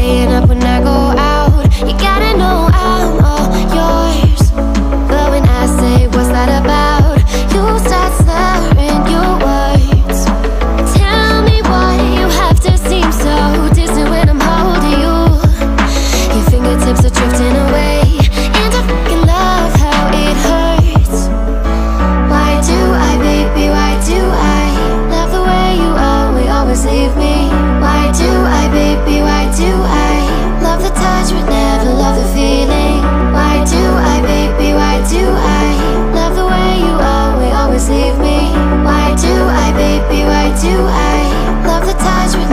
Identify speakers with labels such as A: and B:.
A: staying up when I go out. You gotta know I'm all yours. But when I say what's that about, you start slurring your words. Tell me why you have to seem so distant when I'm holding you. Your fingertips are drifting away, and I fucking love how it hurts. Why do I, baby, why do I love the way you always leave me? Why do I, baby, why do I love the touch but never love the feeling? Why do I, baby, why do I love the way you always leave me? Why do I, baby, why do I love the touch but